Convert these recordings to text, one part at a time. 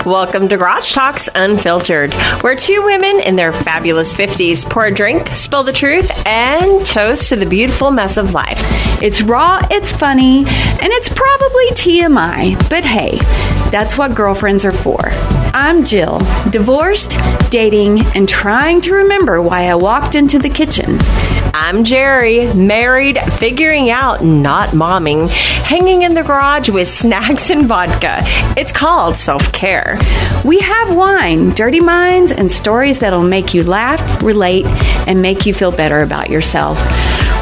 Welcome to Garage Talks Unfiltered, where two women in their fabulous 50s pour a drink, spill the truth, and toast to the beautiful mess of life. It's raw, it's funny, and it's probably TMI, but hey, that's what girlfriends are for. I'm Jill, divorced, dating, and trying to remember why I walked into the kitchen. I'm Jerry, married, figuring out, not momming, hanging in the garage with snacks and vodka. It's called self-care. We have wine, dirty minds, and stories that'll make you laugh, relate, and make you feel better about yourself.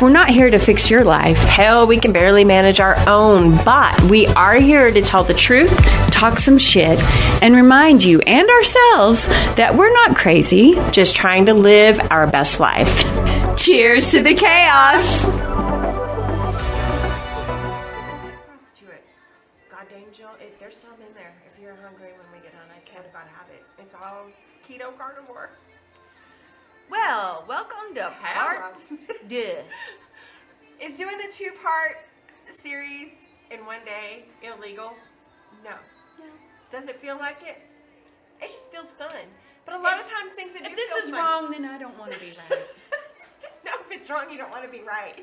We're not here to fix your life. Hell, we can barely manage our own, but we are here to tell the truth, talk some shit, and remind you and ourselves that we're not crazy, just trying to live our best life. Cheers to the chaos! God dang, Jill, there's some in there. If you're hungry when we get done, I swear to God, have it. It's all keto carnivore. Well, welcome to part 2. Is doing a 2-part series in one day illegal? No. Does it feel like it? It just feels fun. But a lot of times things that do If this feel is fun. wrong, then I don't want to be right. No, if it's wrong, you don't want to be right.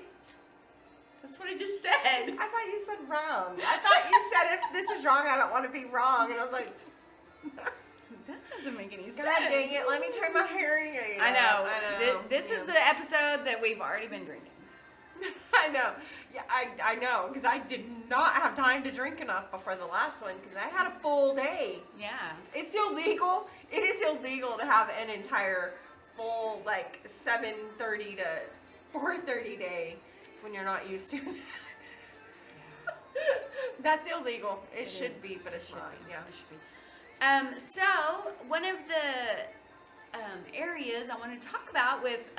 That's what I just said. I thought you said wrong. I thought you said if this is wrong, I don't want to be wrong. And I was like, That doesn't make any sense. God dang it, let me turn my hearing aid I know. up. This is the episode that we've already been drinking. I know. Yeah, I know, because I did not have time to drink enough before the last one, because I had a full day. Yeah. It's illegal. It is illegal to have an entire full, like, 7:30 to 4:30 day when you're not used to that. That's illegal. It should be, but it's not. Yeah, it should be. So one of the areas I want to talk about with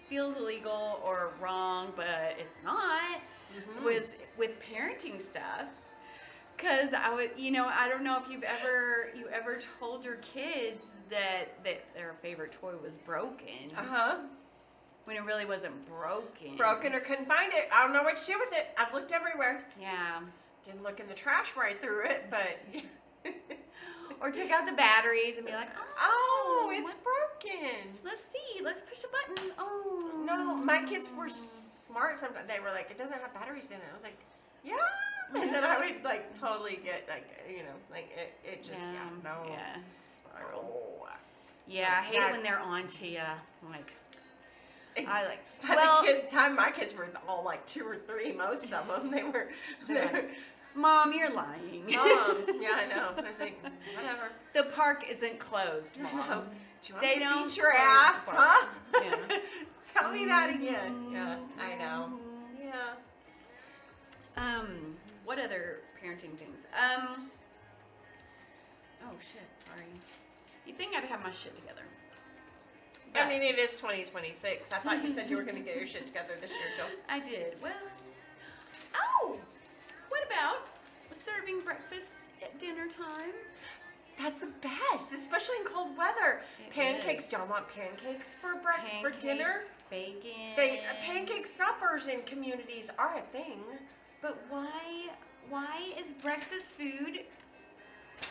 feels illegal or wrong, but it's not, was with parenting stuff. Because I don't know if you ever told your kids that their favorite toy was broken. When it really wasn't broken. Broken or couldn't find it. I don't know what to do with it. I've looked everywhere. Yeah. Didn't look in the trash where I threw it, but. Or took out the batteries and be like, oh, it's broken. Let's see. Let's push a button. Oh. No, my kids were smart sometimes. They were like, it doesn't have batteries in it. I was like, yeah. And then I would like totally get it just, no. Yeah. Spiral. Oh. Yeah, I hate it when they're on to you. Like, my kids were all like 2 or 3, most of them. They were. Mom, you're lying. Mom, yeah, I know. I think, whatever. The park isn't closed, Mom. No. Do you want they me to don't beat your ass, huh? Yeah. Tell me that again. Yeah, I know. Yeah. What other parenting things? Oh shit, sorry. You'd think I'd have my shit together. But, I mean, it is 2026. I thought you said you were going to get your shit together this year, Jill. I did. Well, what about serving breakfast at dinner time? That's the best, especially in cold weather. Pancakes. Is. Do y'all want pancakes for dinner? Bacon. Pancake suppers in communities are a thing. But why is breakfast food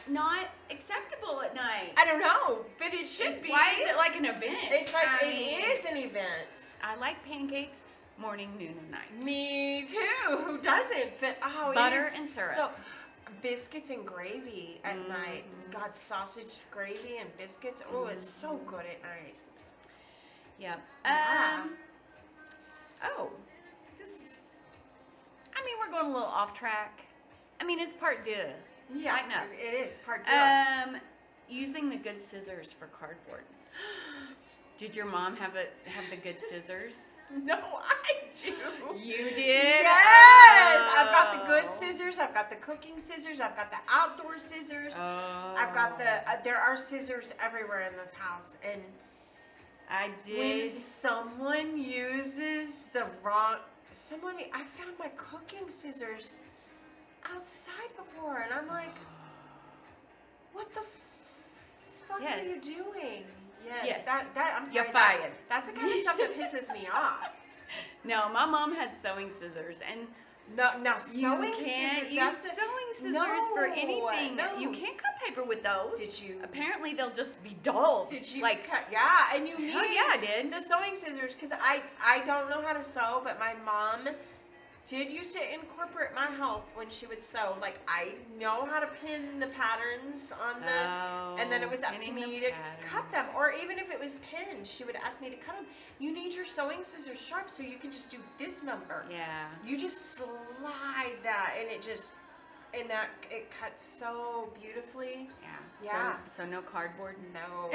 not acceptable at night? I don't know, but it should be. Why is it like an event? It's like it is an event. I like pancakes morning, noon, and night. Me too. Who doesn't? But butter it is and syrup. So, biscuits and gravy at night. God, sausage gravy and biscuits. Oh, it's so good at night. Yep. Yeah. We're going a little off track. I mean, it's part 2. Yeah, I know. It is part 2. Using the good scissors for cardboard. Did your mom have the good scissors? No, I do. You did? Yes! I've got the good scissors. I've got the cooking scissors. I've got the outdoor scissors. Oh. I've got there are scissors everywhere in this house. And I did. when someone uses the wrong... I found my cooking scissors outside before. And I'm like, what the fuck are you doing? Yes. That I'm sorry. You're fired. That's the kind of stuff that pisses me off. No, my mom had sewing scissors, and No, now sewing You can't scissors. use sewing scissors for anything. No. You can't cut paper with those. Did you? Apparently, they'll just be dull. Did you like? cut? Yeah, and you need. Hell yeah, I did. The sewing scissors, because I don't know how to sew, but my mom did used to incorporate my help when she would sew. Like, I know how to pin the patterns on the, and then it was up to me to cut them. Or even if it was pinned, she would ask me to cut them. You need your sewing scissors sharp so you can just do this number. Yeah. You just slide that, and it just, and that, it cuts so beautifully. Yeah. Yeah. So no cardboard. No.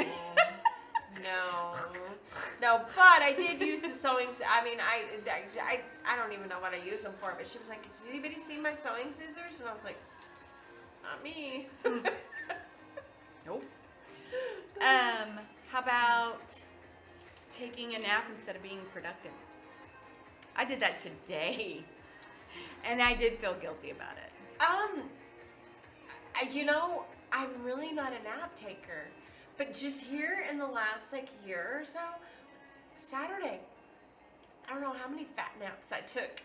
No, but I did use the sewing. I mean, I don't even know what I use them for. But she was like, "Has anybody seen my sewing scissors?" And I was like, "Not me." Nope. How about taking a nap instead of being productive? I did that today, and I did feel guilty about it. You know, I'm really not a nap taker. But just here in the last year or so, Saturday, I don't know how many fat naps I took,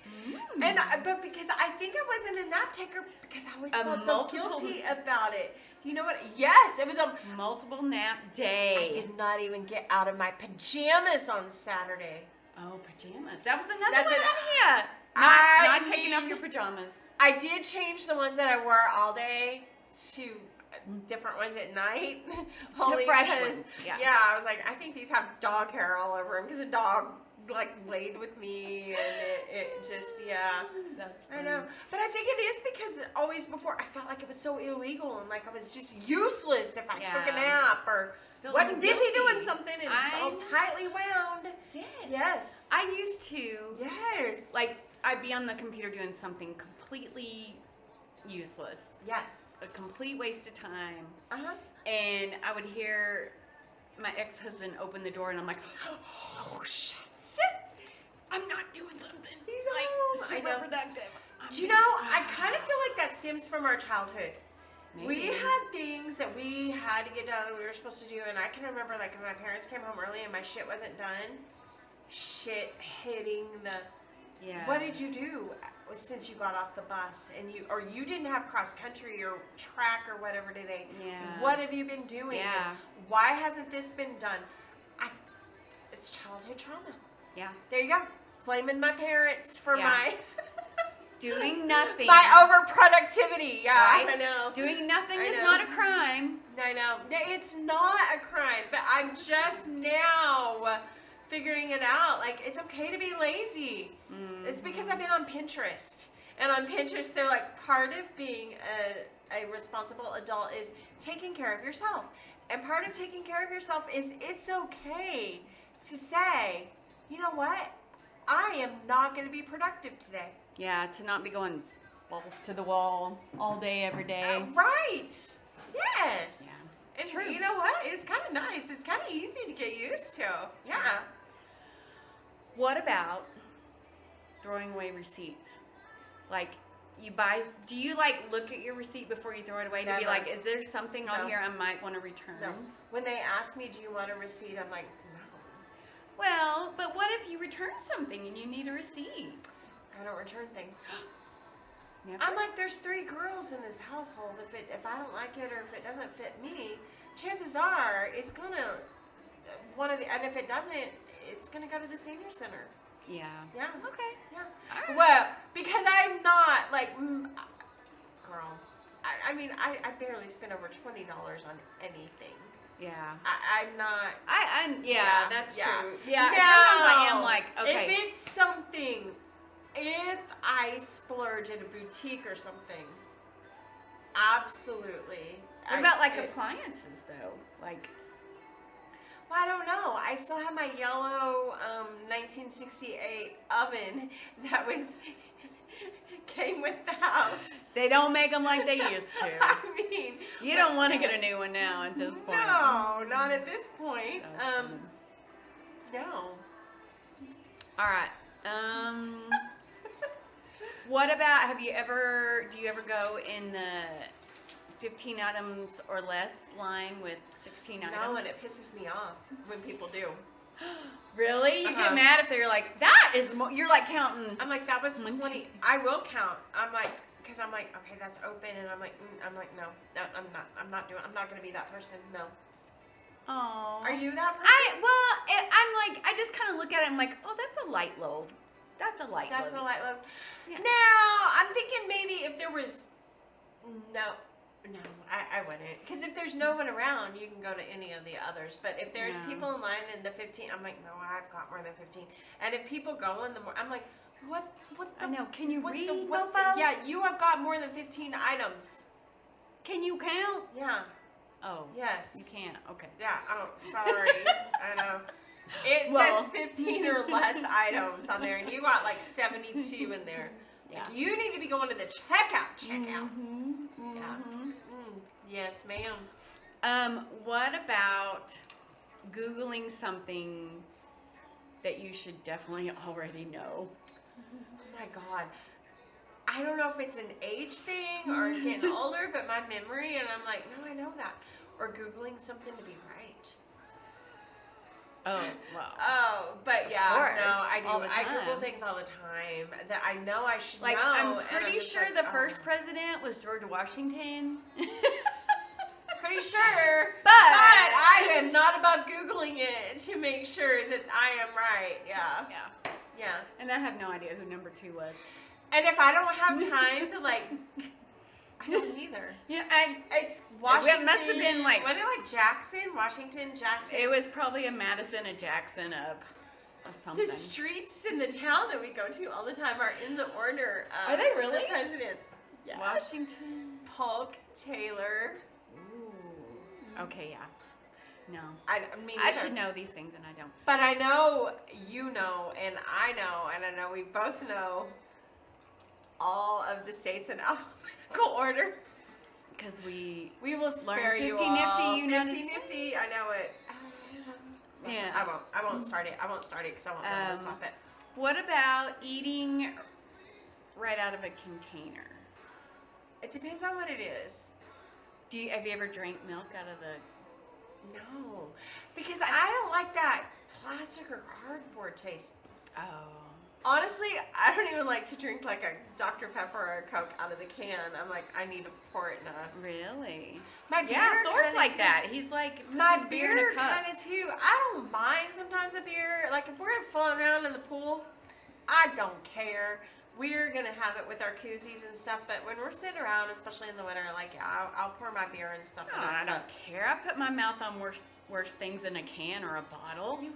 but because I think I wasn't a nap taker because I always felt so guilty about it. Do you know what? Yes, it was a multiple nap day. I did not even get out of my pajamas on Saturday. Oh, pajamas! That was another one. Not taking off your pajamas. I did change the ones that I wore all day to different ones at night. The fresh ones. Yeah, I was like, I think these have dog hair all over them because a dog laid with me, and it just That's funny. I know, but I think it is because always before I felt like it was so illegal and I was just useless if I took a nap or wasn't busy doing something and all tightly wound. Yes. I used to. Yes. I'd be on the computer doing something completely useless. Yes. A complete waste of time. Uh-huh. And I would hear my ex-husband open the door, and I'm like, oh, shit. I'm not doing something. He's home. Super productive. Do you know, I kind of feel like that stems from our childhood. Maybe. We had things that we had to get done and we were supposed to do, and I can remember when my parents came home early and my shit wasn't done. Shit hitting the... Yeah. What did you do since you got off the bus and you didn't have cross country or track or whatever today? Yeah. What have you been doing? Yeah. Why hasn't this been done? It's childhood trauma. Yeah. There you go. Blaming my parents for my doing nothing. My overproductivity. Yeah, right? I know. Doing nothing is not a crime. I know. It's not a crime, but I'm just now figuring it out. It's okay to be lazy. It's because I've been on Pinterest. And on Pinterest, they're part of being a responsible adult is taking care of yourself. And part of taking care of yourself is it's okay to say, you know what? I am not going to be productive today. Yeah, to not be going balls to the wall all day, every day. Right. Yes. Yeah. And you know what? It's kind of nice. It's kind of easy to get used to. Yeah. What about throwing away receipts? You buy, do you look at your receipt before you throw it away to be like, is there something on here I might want to return? No. When they ask me, do you want a receipt? I'm like, no. Well, but what if you return something and you need a receipt? I don't return things. Never? I'm like, there's 3 girls in this household. If I don't like it or if it doesn't fit me, chances are it's gonna and if it doesn't, it's gonna go to the senior center. Yeah. Yeah. Okay. Yeah. All right. Well, because I'm not girl. I mean, I barely spend over $20 on anything. Yeah. I'm not. That's yeah. true. Yeah. No. Sometimes I am like, okay. If it's something, if I splurge at a boutique or something, absolutely. What about appliances though? Well, I don't know. I still have my yellow 1968 oven that came with the house. They don't make them like they used to. I mean, you don't want to get a new one now at this point. No, not at this point. No. All right. What about, do you ever go in the 15 items or less line with 16 items? No, and it pisses me off when people do. Really? You Uh-huh. get mad if they're like, that is more. You're like counting. I'm like, that was 1, 20. 2. I will count. I'm like, because I'm like, okay, that's open, and I'm like, no, I'm not gonna be that person. No. Oh. Are you that person? I'm like, I just kind of look at it. I'm like, oh, that's a light load. That's a light That's load. a light load. Yeah. Now, I'm thinking maybe if there was, no, I wouldn't. Because if there's no one around, you can go to any of the others. But if there's Yeah. people in line in the 15, I'm like, no, I've got more than 15. And if people go in the more, I'm like, what the? I know. Can you what read, the, what mofo? the, yeah, you have got more than 15 items. Can you count? Yeah. Oh. Yes. You can't. Okay. Yeah. Oh, sorry. I know. It Well. says 15 or less items on there, and you got like 72 in there. Yeah. Like, you need to be going to the checkout. Mm-hmm. Yeah. Mm-hmm. Yes, ma'am. What about Googling something that you should definitely already know? Oh my God. I don't know if it's an age thing or getting older, but my memory, and I'm like, no, I know that. Or Googling something to be right. Oh, wow. Oh, but yeah, course, no, I do. all the I Google time. things all the time that I know I should Like, know. I'm and pretty just sure like, the oh. first president was George Washington. Pretty sure. But I am not above Googling it to make sure that I am right. Yeah. Yeah. Yeah. And I have no idea who number 2 was. And if I don't have time to like, I don't either. Yeah, It's Washington. It must have been like- Wasn't it like Jackson? Washington, Jackson? it was probably a Madison, a Jackson, a something. The streets in the town that we go to all the time are in the order of Are they really? the presidents. Yes. Washington. Polk, Taylor. Ooh. Okay, yeah. No. I mean, I should know these things and I don't. But I know you know, and I know we both know all of the states in alphabetical order. Because we We will spare Learn you 50 all. nifty United 50 nifty. I know it. Yeah. I won't start it. I won't start it because I won't be able to stop it. What about eating right out of a container? It depends on what it is. Have you ever drank milk out of the? No, because I don't like that plastic or cardboard taste. Oh. Honestly, I don't even like to drink like a Dr. Pepper or a Coke out of the can. I'm like, I need to pour it in a. Really? My beer Yeah, Thor's kinda like too. that. He's like puts My his beer in a cup. kind of too. I don't mind sometimes a beer. Like if we're floating around in the pool, I don't care. We're gonna have it with our koozies and stuff. But when we're sitting around, especially in the winter, like I'll pour my beer and stuff. Oh, in a I cup. don't care. I put my mouth on worse things in a can or a bottle. You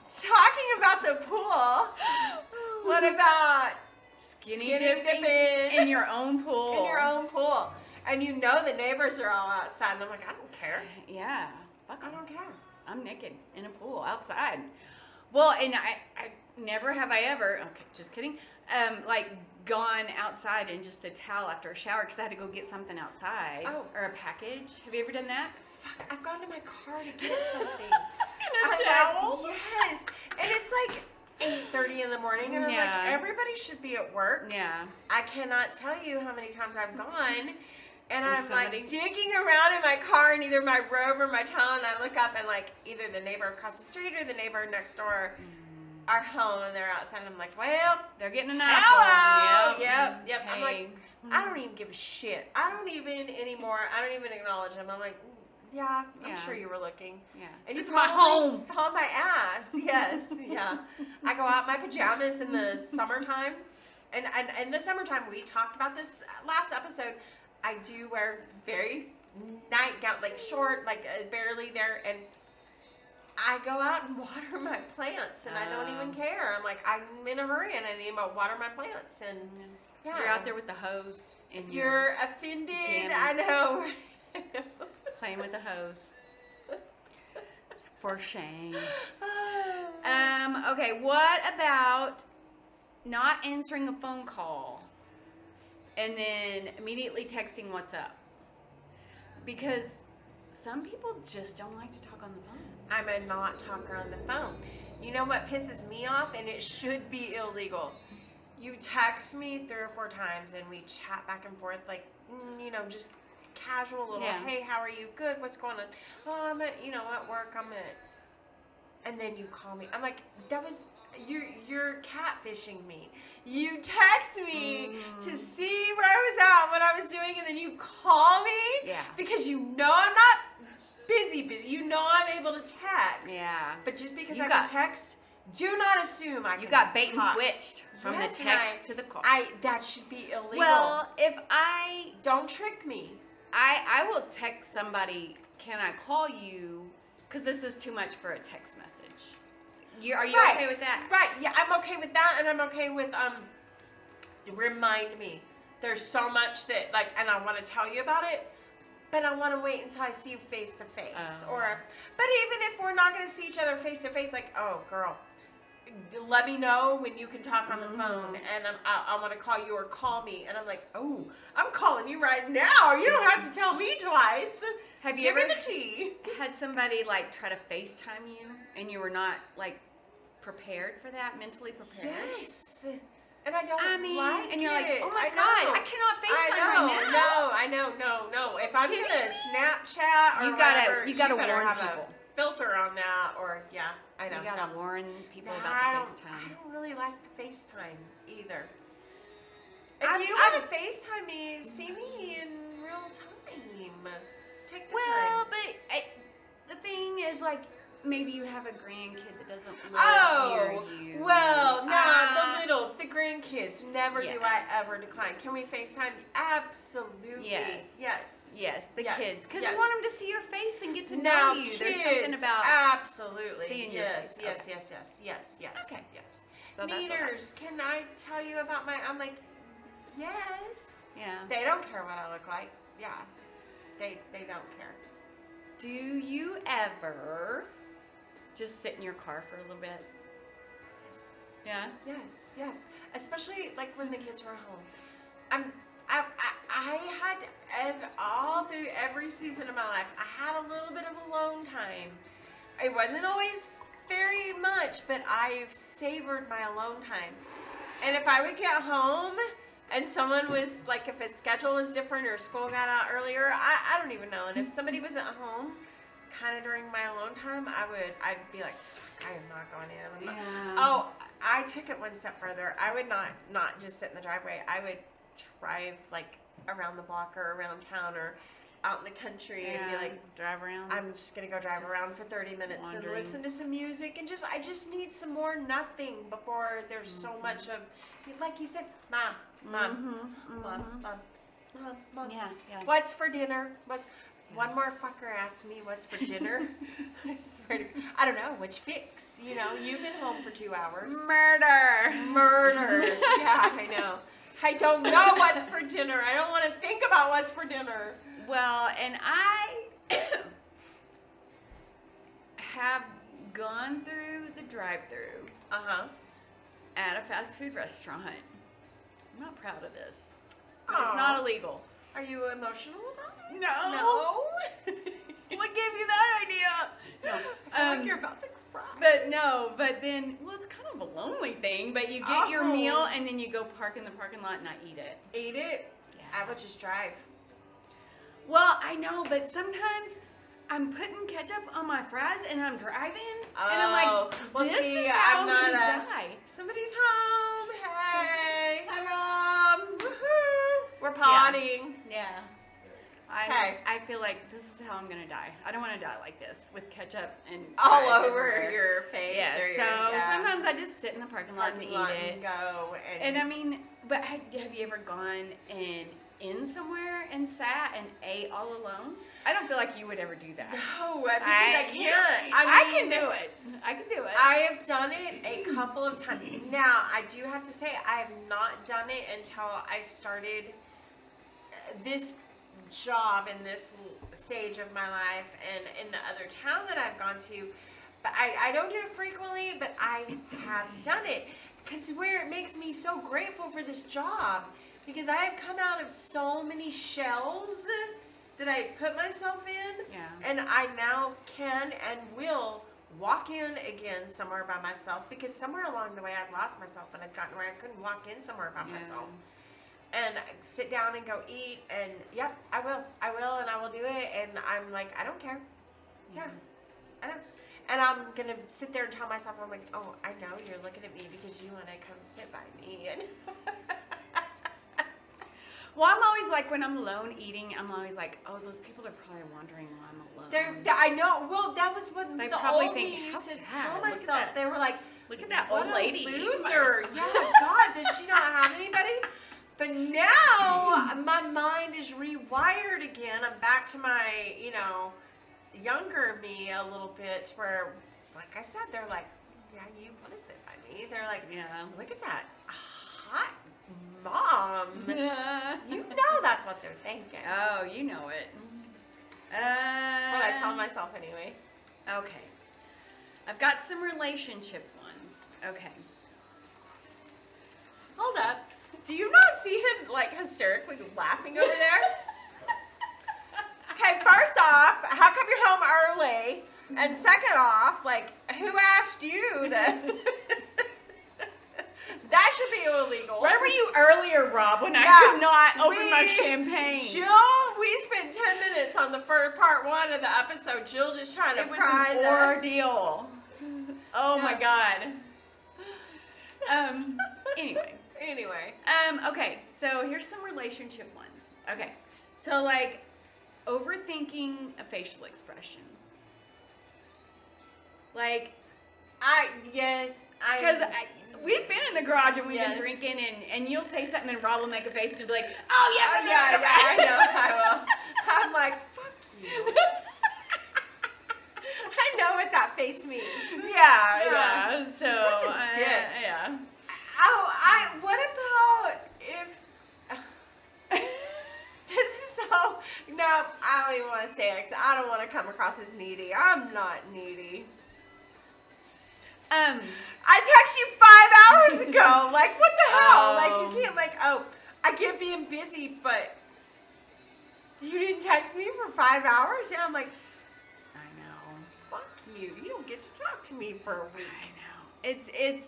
Talking about the pool, what about Skinny dipping in your own pool. in your own pool? And you know the neighbors are all outside, and I'm like, I don't care. Yeah. Fuck I 'em. don't care. I'm naked in a pool outside. Well, and I never have I ever. Okay, just kidding. Like gone outside in just a towel after a shower because I had to go get something outside Oh. or a package. Have you ever done that? Fuck, I've gone to my car to get something. In I'm a towel? like, yes. And it's like 8:30 in the morning, and I'm Yeah. like, everybody should be at work. Yeah. I cannot tell you how many times I've gone, and And I'm somebody- like digging around in my car in either my robe or my towel, and I look up, and like either the neighbor across the street or the neighbor next door are home, and they're outside, and I'm like, well, They're getting an apple. hello. Yep. Yep. I'm like, I don't even give a shit. I don't even anymore. I don't even acknowledge them. I'm like, yeah, I'm Yeah. sure you were looking. Yeah. And you It's my probably home. saw my ass. Yes, yeah. I go out in my pajamas in the summertime. And in the summertime, we talked about this last episode. I do wear very nightgown, like short, like barely there. And I go out and water my plants. And I don't even care. I'm like, I'm in a hurry and I need to water my plants. And yeah. You're out there with the hose. And You're offended. pajamas. I know. playing with the hose. For shame. Oh. Okay, what about not answering a phone call and then immediately texting what's up? Because some people just don't like to talk on the phone. I'm a not talker on the phone. You know what pisses me off, and it should be illegal? You text me 3 or 4 times and we chat back and forth like, just casual little, Yeah. hey, how are you? Good. What's going on? Oh, I'm at, at work. And then you call me. I'm like, that was, you're catfishing me. You text me to see where I was at, what I was doing, and then you call me Yeah. because I'm not busy. You know I'm able to text. Yeah. But just because You I got- can text, do not assume I can You got bait talk. and switched from Yes, the and text to the call. that should be illegal. Well, Don't trick me. I will text somebody, can I call you? Because this is too much for a text message. Are you Right. okay with that? Right. Yeah, I'm okay with that, and I'm okay with remind me. There's so much that and I want to tell you about it, but I want to wait until I see you face to face. Oh. But even if we're not going to see each other face to face, oh girl, let me know when you can talk on the phone, and I want to call you or call me, and I'm like, oh, I'm calling you right now. You don't have to tell me twice. Have you Give me ever the tea. had somebody try to FaceTime you and you were not prepared for that, mentally prepared? Yes. And I don't and you're like, oh my I God, know. I cannot FaceTime I know, right now. I know. If I'm gonna Snapchat or You gotta- whatever, you gotta better warn have people. a filter on that, or I know. You gotta warn people No, about I the don't FaceTime. really like the FaceTime either. If I'm- you want to FaceTime me, see me in real time. Take the Well, time. but the thing is, maybe you have a grandkid that doesn't live Oh, near you. well, no, the littles, the grandkids. Never do I Yes. ever decline. Can we FaceTime? Absolutely. Yes. Yes. Yes, the Yes, kids. Because yes. you want them to see your face and get to Now, know you. kids, There's something about absolutely. seeing your Yes, face. yes, Okay. yes. Okay. Yes. So that's Meters, can I tell you about I'm like, yes. Yeah. They don't care what I look like. Yeah. They don't care. Do you ever just sit in your car for a little bit? Yes. Yeah. Yes. Especially when the kids were home. I had all through every season of my life, I had a little bit of alone time. It wasn't always very much, but I've savored my alone time. And if I would get home and someone was if a schedule was different or school got out earlier, I don't even know. And if somebody was at home kind of during my alone time, I'd be like, fuck, I am not going in. I'm not. Yeah. Oh, I took it one step further. I would not just sit in the driveway. I would drive around the block or around town or out in the country and be like, drive around. I'm just gonna go drive Just around for 30 minutes wandering. and listen to some music and I just need some more nothing before there's so much of, like you said, mom. Yeah. What's for dinner? One more fucker asked me what's for dinner. I swear to, I don't know, which fix? You've been home for 2 hours. Murder. Yeah, I know. I don't know what's for dinner. I don't want to think about what's for dinner. Well, and I have gone through the drive-through Uh-huh. at a fast food restaurant. I'm not proud of this. But Aw. it's not illegal. Are you emotional about it? No. What gave you that idea? No. I feel like you're about to cry. But then, it's kind of a lonely thing, but you get your Oh. meal and then you go park in the parking lot and I eat it. Eat it? Yeah. I would just drive. Well, I know, but sometimes I'm putting ketchup on my fries and I'm driving and I'm like, well, this see, is how I'm we not die. Somebody's home. Hey. Hi, Rob. Woohoo. We're potting. Yeah. Okay. I feel like this is how I'm gonna die. I don't want to die like this with ketchup and All fries over everywhere. your face. Yeah. Or So your, sometimes I just sit in the parking lot and eat it. And go And I mean, but have you ever gone and in somewhere and sat and ate all alone? I don't feel like you would ever do that. no, because I can't. I can do it. I can do it. I have done it a couple of times. Now, I do have to say, I have not done it until I started this job in this stage of my life and in the other town that I've gone to. But I don't do it frequently, but I have done it. Because where it makes me so grateful for this job. Because I have come out of so many shells that I put myself in. Yeah. And I now can and will walk in again somewhere by myself. Because somewhere along the way I'd lost myself and I'd gotten where I couldn't walk in somewhere by myself. and sit down and go eat, and yep, I will, and I will do it, and I'm like, I don't care. Yeah, I don't. And I'm gonna sit there and tell myself, I'm like, oh, I know you're looking at me because you want to come sit by me. And Well, I'm always like, when I'm alone eating, I'm always like, oh, those people are probably wondering why I'm alone. I know. Well, that was what They the probably old think, me how used to sad. tell Look at myself. that. They were like, Look at that what old a lady. eating by loser. herself. Yeah, God, does she not have anybody? But now my mind is rewired again. I'm back to my, younger me a little bit where, like I said, they're like, yeah, you want to sit by me. They're like, Yeah. look at that hot mom. You know that's what they're thinking. Oh, you know it. That's what I tell myself anyway. Okay. I've got some relationship ones. Okay. Hold up. Do you not see him like hysterically laughing over there? Okay, first off, how come you're home early? And second off, like, who asked you that? That should be illegal. Where were you earlier, Rob, when I could not open my champagne? Jill, we spent 10 minutes on the first part 1 of the episode. Jill just trying to It was pry an ordeal. Oh my God. Anyway. Okay, so here's some relationship ones. Okay, so like overthinking a facial expression. Like, because we've been in the garage and we've been drinking, and you'll say something and Rob will make a face and be like, oh yeah, I know, I will. I'm like, fuck you. I know what that face means. Yeah. So You're such a dick. Yeah. Oh, what about if this is so? No, I don't even want to say it 'cause I don't want to come across as needy. I'm not needy. I texted you 5 hours ago. Like, what the hell? Like, you can't, like, oh, I get being busy, but you didn't text me for 5 hours? Yeah, I'm like, I know. fuck you. You don't get to talk to me for a week. I know. It's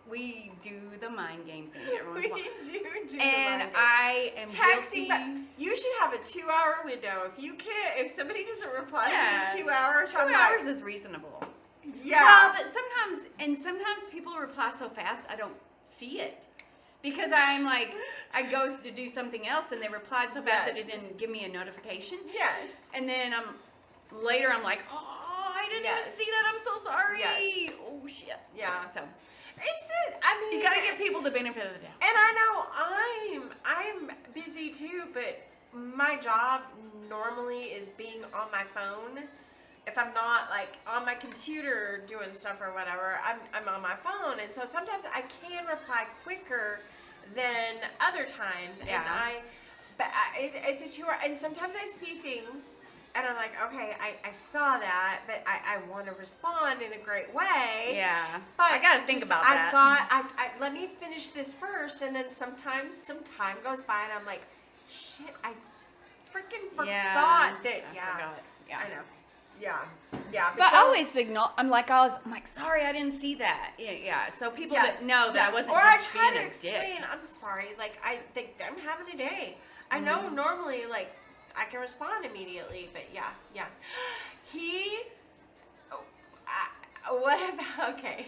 we do the mind game thing. Everyone's We like, do. and I am texting, guilty. but you should have a 2-hour window. If somebody doesn't reply to me in 2 hours, 2 I'm like, hours is reasonable. yeah. Well, but sometimes people reply so fast I don't see it. Because I'm like, I go to do something else and they replied so fast that it didn't give me a notification. Yes. And then later I'm like, oh, I didn't even see that. I'm so sorry. Yes. Oh shit. Yeah. So I mean, you gotta give people the benefit of the doubt. and I know I'm busy too, but my job normally is being on my phone. If I'm not like on my computer doing stuff or whatever, I'm on my phone, and so sometimes I can reply quicker than other times. Yeah. And it's a 2 hour, and sometimes I see things, and I'm like, okay, I saw that, but I want to respond in a great way. Yeah. But I gotta think about that. Let me finish this first, and then sometimes some time goes by, and I'm like, shit, I freaking forgot that. I forgot. Yeah. I know. Yeah. But I always I'm like, sorry, I didn't see that. Yeah. So people that know that I wasn't or just I try being to a explain, dick. I'm sorry, like I think I'm having a day. I know normally like I can respond immediately, but yeah. What about, okay.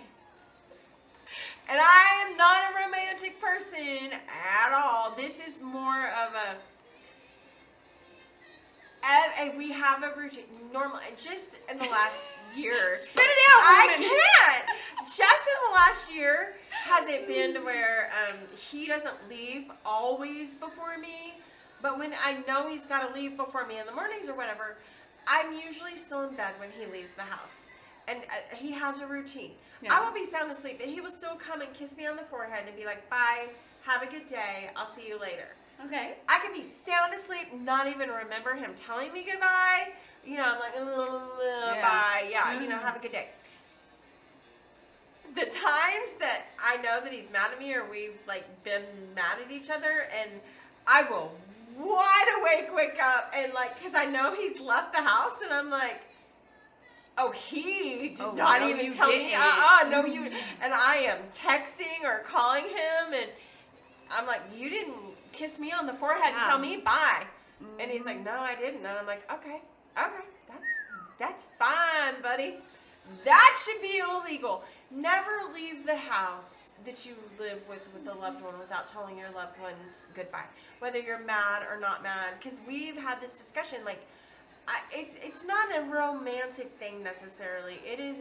And I am not a romantic person at all. This is more of we have a routine. Normal, just in the last year. Spit it out, I woman. can't. Just in the last year, has it been to where he doesn't leave always before me, but when I know he's got to leave before me in the mornings or whatever, I'm usually still in bed when he leaves the house. And he has a routine. Yeah. I will be sound asleep, but he will still come and kiss me on the forehead and be like, bye, have a good day, I'll see you later. Okay. I could be sound asleep, not even remember him telling me goodbye. You know, I'm like, bye, have a good day. The times that I know that he's mad at me or we've like been mad at each other, and I will wide awake wake up and like, because I know he's left the house, and I'm like, oh, he did not no, even you tell me. didn't. No, you. And I am texting or calling him, and I'm like, you didn't kiss me on the forehead and tell me bye. And he's like, no, I didn't. And I'm like, okay, that's fine, buddy. That should be illegal. Never leave the house that you live with a loved one without telling your loved ones goodbye, whether you're mad or not mad. Because we've had this discussion, like, it's not a romantic thing necessarily. It is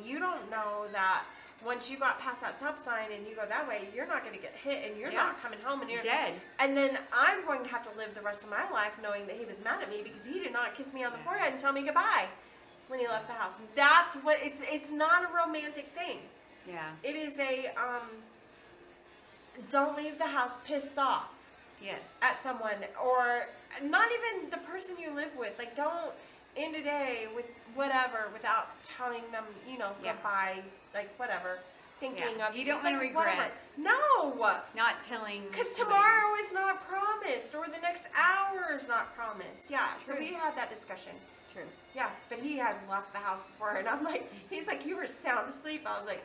you don't know that once you got past that stop sign and you go that way, you're not going to get hit and you're not coming home and you're dead. And then I'm going to have to live the rest of my life knowing that he was mad at me because he did not kiss me on the forehead and tell me goodbye when he left the house. That's what it's not a romantic thing. Yeah. It is don't leave the house pissed off. Yes. At someone, or not even the person you live with. Like, don't end a day with whatever without telling them, goodbye, like whatever. Thinking of you don't want to regret. No. Not telling. Because tomorrow is not promised, or the next hour is not promised. Yeah. True. So we had that discussion. True. Yeah, but he has left the house before, and I'm like, he's like, you were sound asleep. I was like,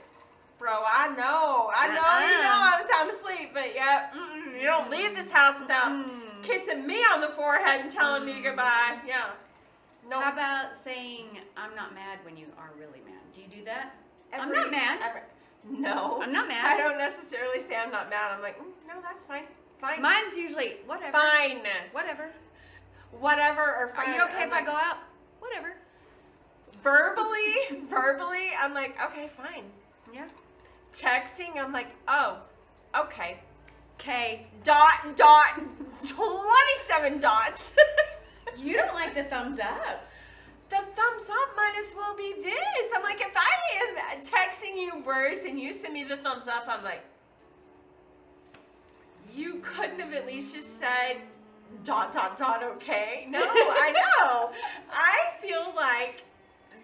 bro, I know, you know I was sound asleep, but yeah, you don't leave this house without kissing me on the forehead and telling me goodbye. Yeah. No. How about saying, I'm not mad when you are really mad? Do you do that? I'm not mad. No. I'm not mad. I don't necessarily say I'm not mad. I'm like, no, that's fine. Fine. Mine's usually, whatever. Fine. Whatever. Whatever or fine. Are you okay if I go out? Whatever. Verbally, I'm like, okay, fine. Yeah. Texting, I'm like, oh, okay. Okay. Dot, 27 dots. You don't like the thumbs up. The thumbs up might as well be this. I'm like, if I am texting you words and you send me the thumbs up, I'm like, you couldn't have at least just said ... okay? No, I know. I feel like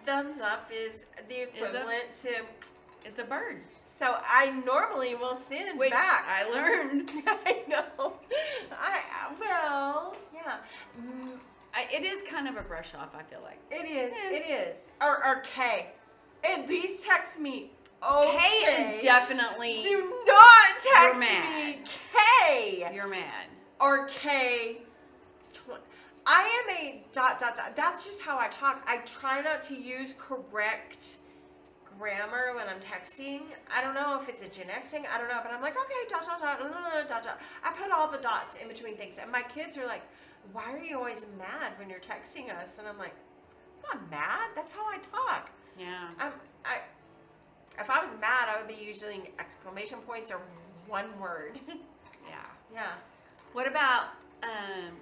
thumbs up is the equivalent to... It's a bird. So I normally will send Which back. I learned. I know. Well, yeah. It is kind of a brush off, I feel like. It is. It is. Or K. At least text me. Okay. K is definitely. Do not text mad. me K. You're mad. Or K. I am a ... That's just how I talk. I try not to use correct grammar when I'm texting. I don't know if it's a Gen X thing. I don't know, but I'm like, okay, ... I put all the dots in between things, and my kids are like, "Why are you always mad when you're texting us?" And I'm like, "I'm not mad. That's how I talk." Yeah. If I was mad, I would be using exclamation points or one word. Yeah. Yeah. What about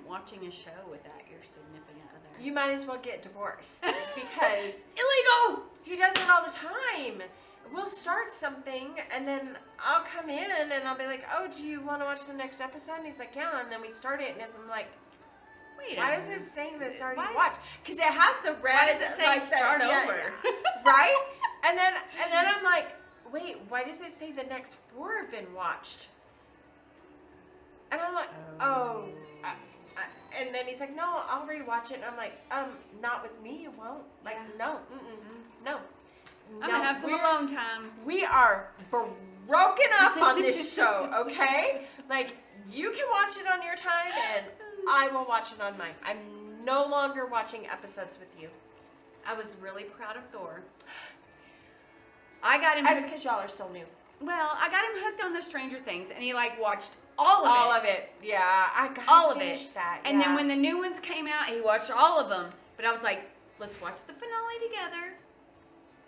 watching a show without your significant other? You might as well get divorced because illegal. he does it all the time. We'll start something and then I'll come in and I'll be like, "Oh, do you want to watch the next episode?" And he's like, "Yeah." And then we start it and I'm like, wait, why does it say that it's already watched? Because it has the red. Why does it say like start that, over? Yeah. Right? And then I'm like, wait, why does it say the next 4 have been watched? And I'm like, and then he's like, "No, I'll rewatch it." And I'm like, not with me, you won't. Like, no, no. I'm gonna have some alone time. We are broken up on this show, okay? Like, you can watch it on your time, and I will watch it on mine. I'm no longer watching episodes with you. I was really proud of Thor. I got him. That's because y'all are still new. Well, I got him hooked on the Stranger Things, and he watched all of it. All of it, yeah. I got all of finish it. That, and then when the new ones came out, he watched all of them. But I was like, let's watch the finale together.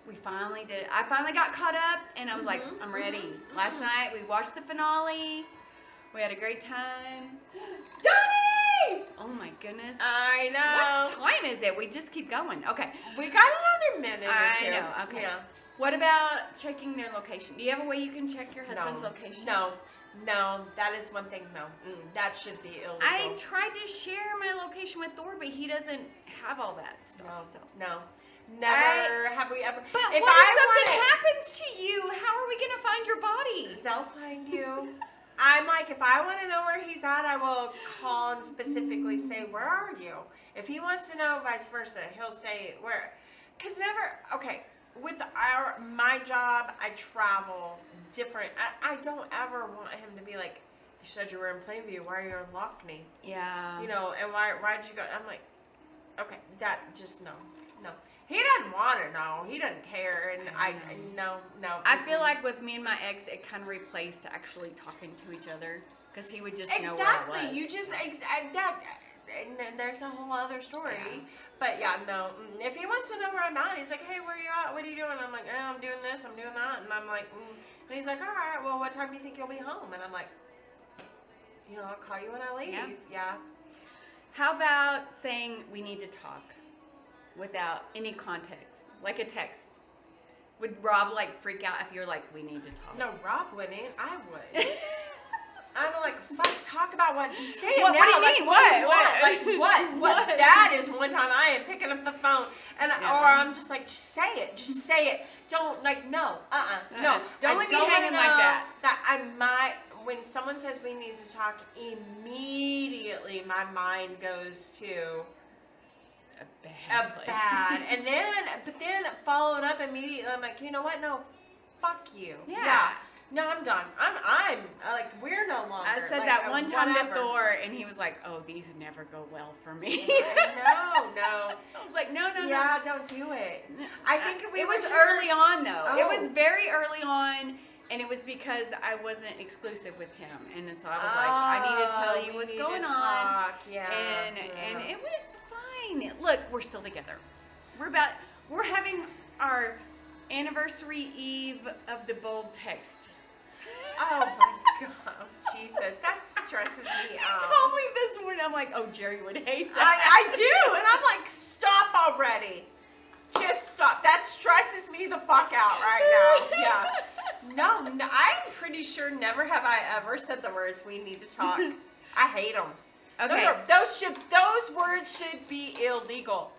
We finally did it. I finally got caught up, and I was like, I'm ready. Last night, we watched the finale. We had a great time. Donnie! Oh, my goodness. I know. What time is it? We just keep going. Okay. We got another minute or I two. know. Okay. Yeah. What about checking their location? Do you have a way you can check your husband's location? No, that is one thing. No, that should be illegal. I tried to share my location with Thor, but he doesn't have all that stuff. No, never have we ever. But if something happens to you, how are we going to find your body? They'll find you. I'm like, if I want to know where he's at, I will call and specifically say, "Where are you?" If he wants to know, vice versa, he'll say where. Because okay. With my job, I travel different. I don't ever want him to be like, said you were in Plainview. Why are you in Lockney? Yeah. You know, and why'd you go? I'm like, okay, that just no. He doesn't want to know. He doesn't care, and no. I feel like with me and my ex, it kind of replaced actually talking to each other because he would just know where I was. Exactly. You just that, and then there's a whole other story. Yeah. But yeah, no. If he wants to know where I'm at, he's like, hey, where are you at? What are you doing? I'm like, I'm doing this. I'm doing that, and I'm like, and he's like, all right. Well, what time do you think you'll be home? And I'm like, I'll call you when I leave. Yeah. How about saying we need to talk without any context, like a text? Would Rob freak out if you're like, we need to talk? No, Rob wouldn't. I would. I'm like, fuck, talk about what? Just say it What, now. what do you mean? What? Like, what? What? That is one time I am picking up the phone, and Yeah. or I'm just like, just say it. Just say it. Don't, no. No. Don't I let me don't hanging wanna like know that. That I might, when someone says we need to talk, immediately my mind goes to A place. bad. But then followed up immediately. I'm like, you know what? No, fuck you. Yeah. No, I'm done. I'm like, we're no longer. I said like, that one time whatever. to Thor, and he was like, "Oh, these never go well for me." No. I was like, "No, Yeah, don't do it. I think It was early on, though. It was very early on, and it was because I wasn't exclusive with him, and so I was like, "I need to tell you what's going on." Yeah. And it went fine. Look, we're still together. We're having our anniversary eve of the bold text. Oh my God, Jesus, that stresses me He out. told me this morning. I'm like, oh, Jerry would hate that. I do, and I'm like, stop already. Just stop. That stresses me the fuck out right now. Yeah. No, I'm pretty sure never have I ever said the words "we need to talk." I hate them. Okay. Those words should be illegal.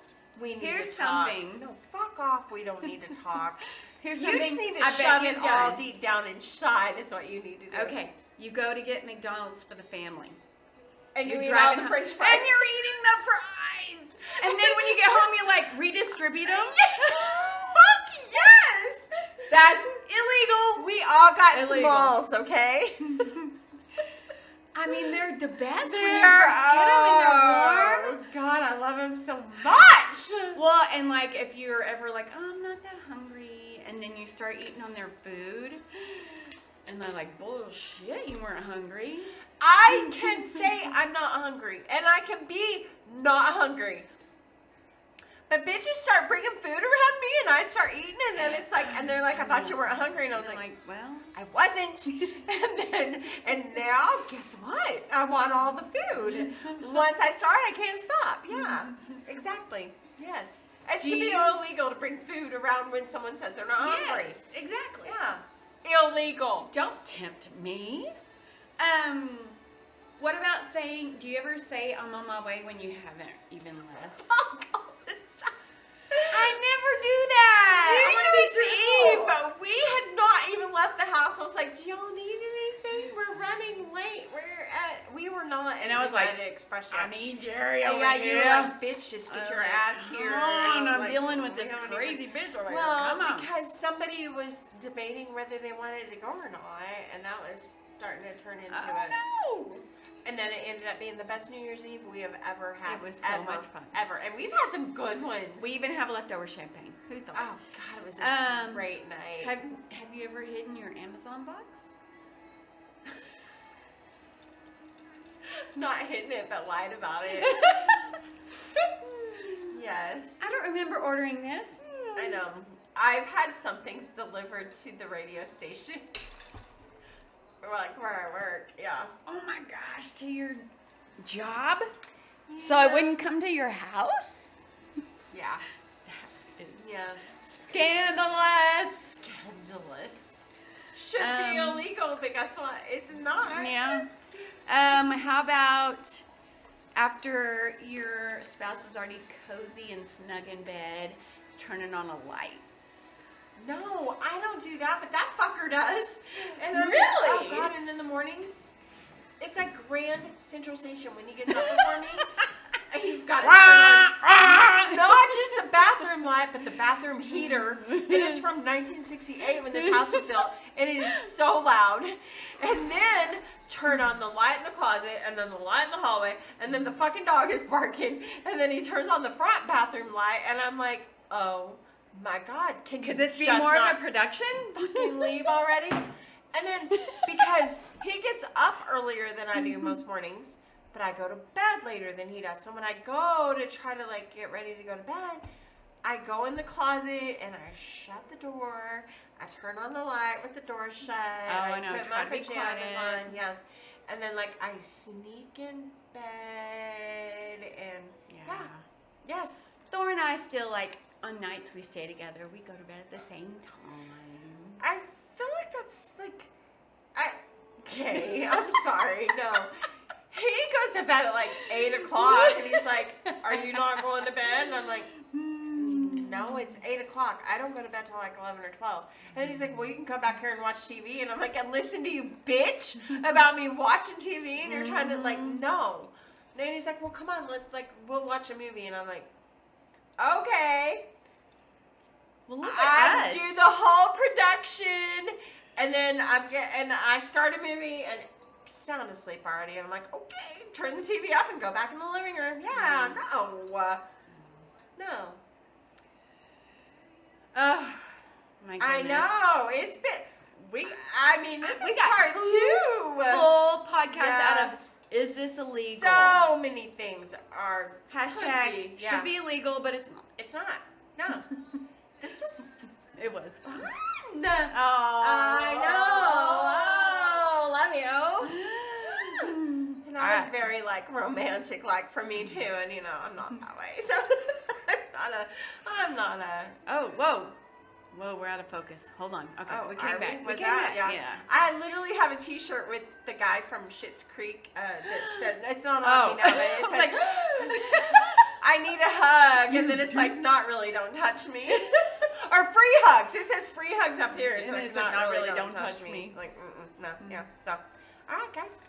We need Here's to talk. something. No, fuck off. We don't need to talk. Here's You something just need to I bet shove you've it all done. deep down inside is what you need to do. Okay, you go to get McDonald's for the family. And You're you eat all driving the home, French fries. and you're eating the fries. And then when you get home, you redistribute them. Fuck yes! That's illegal. We all got Illegal. smalls, okay? I mean, they're the best when you first get them and they're warm. Oh God, I love them so much. Well, and if you're ever like, oh, I'm not that hungry, and then you start eating on their food, and they're like, bullshit, you weren't hungry. I can say I'm not hungry, and I can be not hungry. But bitches start bringing food around me, and I start eating, and then it's like, and they're like, I thought you weren't hungry, and I was like, well, I wasn't. and now, guess what? I want all the food. Once I start, I can't stop. Yeah, exactly. Yes. It should be illegal to bring food around when someone says they're not hungry. yes, exactly. Yeah. Illegal. Don't tempt me. What about saying, do you ever say I'm on my way when you haven't even left? I never do that. New I wanna be Year's Eve, simple. but we had not even left the house. I was like, do y'all need anything? We're running late. We were not. And I was like, expression. I need Jerry And over yeah, here. you were like, bitch, just get your ass here. And I'm like, dealing with we this don't even- crazy bitch over here. Well, Come on. because somebody was debating whether they wanted to go or not, and that was starting to turn into it. Oh, no. And then it ended up being the best New Year's Eve we have ever had. It was so much fun. Ever. And we've had some good ones. We even have leftover champagne. Who thought? Oh, God, it was a great night. Have you ever hidden your Amazon box? Not hitting it, but lied about it. Yes. I don't remember ordering this. I know. I've had some things delivered to the radio station. Like where I work, yeah. Oh my gosh, to your job? So I wouldn't come to your house? Yeah. Yeah. Scandalous. Scandalous. Should be illegal, but guess what? It's not. Yeah. How about after your spouse is already cozy and snug in bed, turning on a light? No, I don't do that, but that fucker does. And then, Really? Oh God! And in the mornings, it's like Grand Central Station when he gets up before me. He's got to turn on not just the bathroom light, but the bathroom heater. It is from 1968 when this house was built, and it is so loud. And then turn on the light in the closet, and then the light in the hallway, and then the fucking dog is barking, and then he turns on the front bathroom light, and I'm like, oh my God, Could this be just more not of a production? fucking leave already? And then, because he gets up earlier than I do most mornings, but I go to bed later than he does. So when I go to try to like get ready to go to bed, I go in the closet and I shut the door. I turn on the light with the door shut. I know, put try my to be pajamas quiet. on. Yes. And then like I sneak in bed and yeah. Yes. Thor and I still, like, on nights we stay together, we go to bed at the same time. I feel like that's like okay, I'm sorry. No. He goes to bed at like 8 o'clock and he's like, are you not going to bed? And I'm like, no, it's 8 o'clock. I don't go to bed till like 11 or 12. And then he's like, well, you can come back here and watch TV. And I'm like, and listen to you, bitch, about me watching TV. And you're trying to like, no. And he's like, well, come on, we'll watch a movie. And I'm like, okay. Well, look I at us. do the whole production. And then I start a movie and sound asleep already. And I'm like, okay, turn the TV off and go back in the living room. Yeah, no. Oh, my goodness. I know. It's been. I mean, this is got part 2. Full podcast Yeah. out of Is This Illegal? So many things are. Hashtag could be, yeah. should be illegal, but it's not. It's not. No. This was It was. fun. Oh. I know. Oh, love you. And that was very like romantic, like for me too. And you know, I'm not that way. So I'm not a. Oh, whoa. Whoa, we're out of focus. Hold on. Okay, we came back. Was we came that? back. Yeah. I literally have a T-shirt with the guy from Schitt's Creek that says it's not on me now, but it says like, I need a hug, and then it's like not really, don't touch me, or free hugs. It says free hugs up here. It's And like it's like, not really, don't touch me. me. Like no, yeah. So, all right, guys.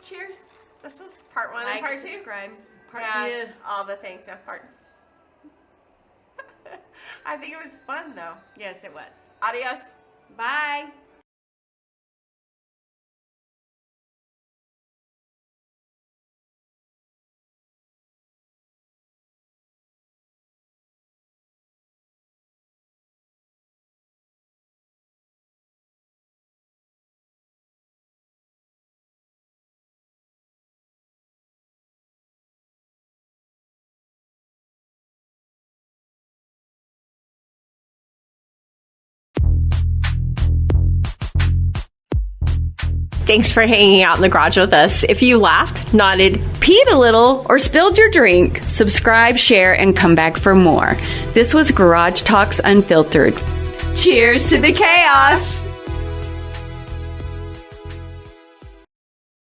Cheers. This was part 1 and like, part 2. subscribe. Part Yes, 2. all the things. Yeah, part. I think it was fun though. Yes, it was. Adios. Bye. Thanks for hanging out in the garage with us. If you laughed, nodded, Peed a little, or spilled your drink, subscribe, share, and come back for more. This was Garage Talks Unfiltered. Cheers to the chaos!